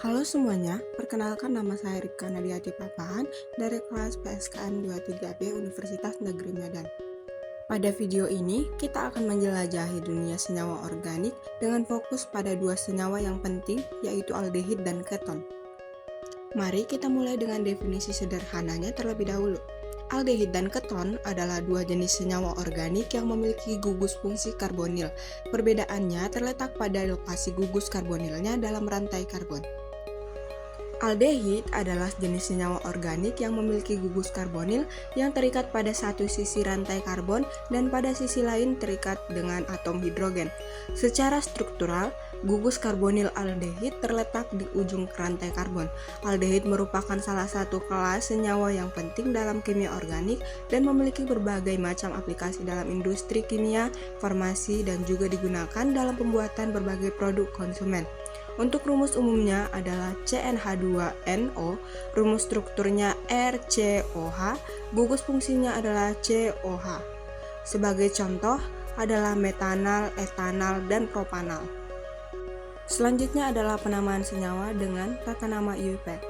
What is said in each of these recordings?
Halo semuanya, perkenalkan nama saya Ripka Nadiati Papahan dari kelas PSKN 23B Universitas Negeri Medan. Pada video ini, kita akan menjelajahi dunia senyawa organik dengan fokus pada dua senyawa yang penting, yaitu aldehid dan keton. Mari kita mulai dengan definisi sederhananya terlebih dahulu. Aldehid dan keton adalah dua jenis senyawa organik yang memiliki gugus fungsi karbonil. Perbedaannya terletak pada lokasi gugus karbonilnya dalam rantai karbon. Aldehid adalah jenis senyawa organik yang memiliki gugus karbonil yang terikat pada satu sisi rantai karbon dan pada sisi lain terikat dengan atom hidrogen. Secara struktural, gugus karbonil aldehid terletak di ujung rantai karbon. Aldehid merupakan salah satu kelas senyawa yang penting dalam kimia organik dan memiliki berbagai macam aplikasi dalam industri kimia, farmasi, dan juga digunakan dalam pembuatan berbagai produk konsumen. Untuk rumus umumnya adalah CnH2nO, rumus strukturnya RCOH, gugus fungsinya adalah COH. Sebagai contoh adalah metanal, etanal, dan propanal. Selanjutnya adalah penamaan senyawa dengan tata nama IUPAC.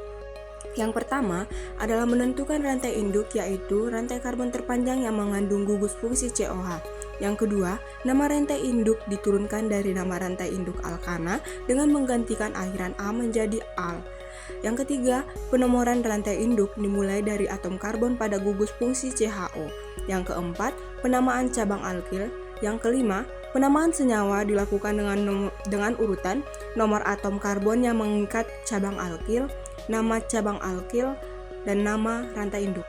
Yang pertama adalah menentukan rantai induk, yaitu rantai karbon terpanjang yang mengandung gugus fungsi COH. Yang kedua, nama rantai induk diturunkan dari nama rantai induk alkana dengan menggantikan akhiran A menjadi al. Yang ketiga, penomoran rantai induk dimulai dari atom karbon pada gugus fungsi CHO. Yang keempat, penamaan cabang alkil. Yang kelima, penamaan senyawa dilakukan dengan urutan nomor atom karbon yang mengikat cabang alkil, nama cabang alkil, dan nama rantai induk.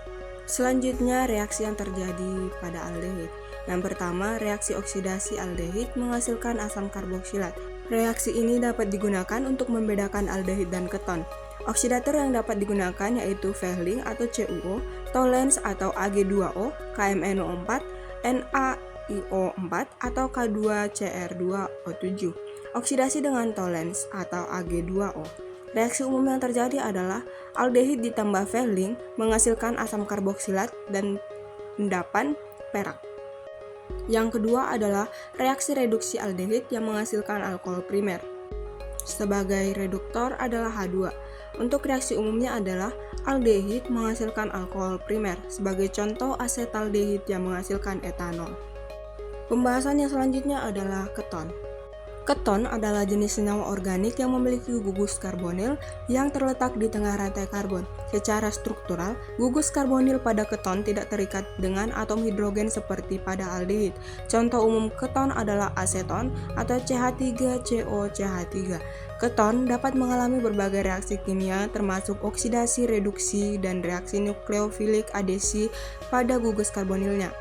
Selanjutnya, reaksi yang terjadi pada aldehid. Yang pertama, reaksi oksidasi aldehid menghasilkan asam karboksilat. Reaksi ini dapat digunakan untuk membedakan aldehid dan keton. Oksidator yang dapat digunakan yaitu Fehling atau CuO, Tollens atau Ag2O, KMnO4, NaIO4 atau K2Cr2O7. Oksidasi dengan Tollens atau Ag2O. Reaksi umum yang terjadi adalah aldehid ditambah Fehling menghasilkan asam karboksilat dan endapan perak. Yang kedua adalah reaksi reduksi aldehid yang menghasilkan alkohol primer. Sebagai reduktor adalah H2. Untuk reaksi umumnya adalah aldehid menghasilkan alkohol primer. Sebagai contoh asetaldehid yang menghasilkan etanol. Pembahasan yang selanjutnya adalah keton. Keton adalah jenis senyawa organik yang memiliki gugus karbonil yang terletak di tengah rantai karbon. Secara struktural, gugus karbonil pada keton tidak terikat dengan atom hidrogen seperti pada aldehid. Contoh umum keton adalah aseton atau CH3COCH3. Keton dapat mengalami berbagai reaksi kimia termasuk oksidasi, reduksi, dan reaksi nukleofilik adesi pada gugus karbonilnya.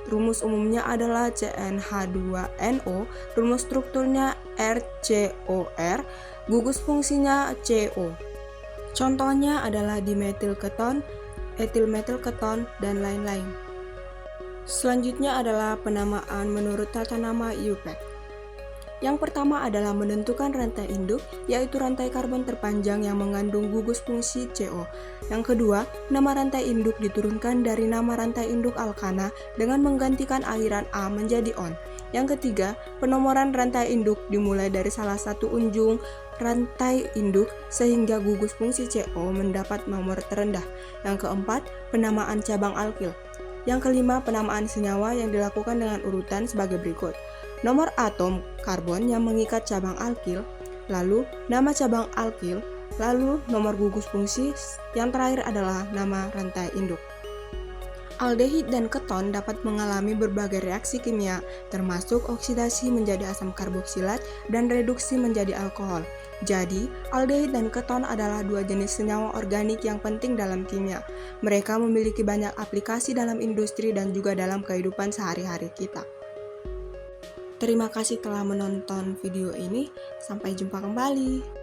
Rumus umumnya adalah CnH2nO, rumus strukturnya RCOR, gugus fungsinya CO. Contohnya adalah dimetil keton, etilmetil keton, dan lain-lain. Selanjutnya adalah penamaan menurut tata nama IUPAC. Yang pertama adalah menentukan rantai induk, yaitu rantai karbon terpanjang yang mengandung gugus fungsi CO. Yang kedua, nama rantai induk diturunkan dari nama rantai induk alkana dengan menggantikan akhiran A menjadi on. Yang ketiga, penomoran rantai induk dimulai dari salah satu ujung rantai induk sehingga gugus fungsi CO mendapat nomor terendah. Yang keempat, penamaan cabang alkil. Yang kelima, penamaan senyawa yang dilakukan dengan urutan sebagai berikut. Nomor atom karbon yang mengikat cabang alkil, lalu nama cabang alkil, lalu nomor gugus fungsi, yang terakhir adalah nama rantai induk. Aldehid dan keton dapat mengalami berbagai reaksi kimia, termasuk oksidasi menjadi asam karboksilat dan reduksi menjadi alkohol. Jadi, aldehid dan keton adalah dua jenis senyawa organik yang penting dalam kimia. Mereka memiliki banyak aplikasi dalam industri dan juga dalam kehidupan sehari-hari kita. Terima kasih telah menonton video ini. Sampai jumpa kembali.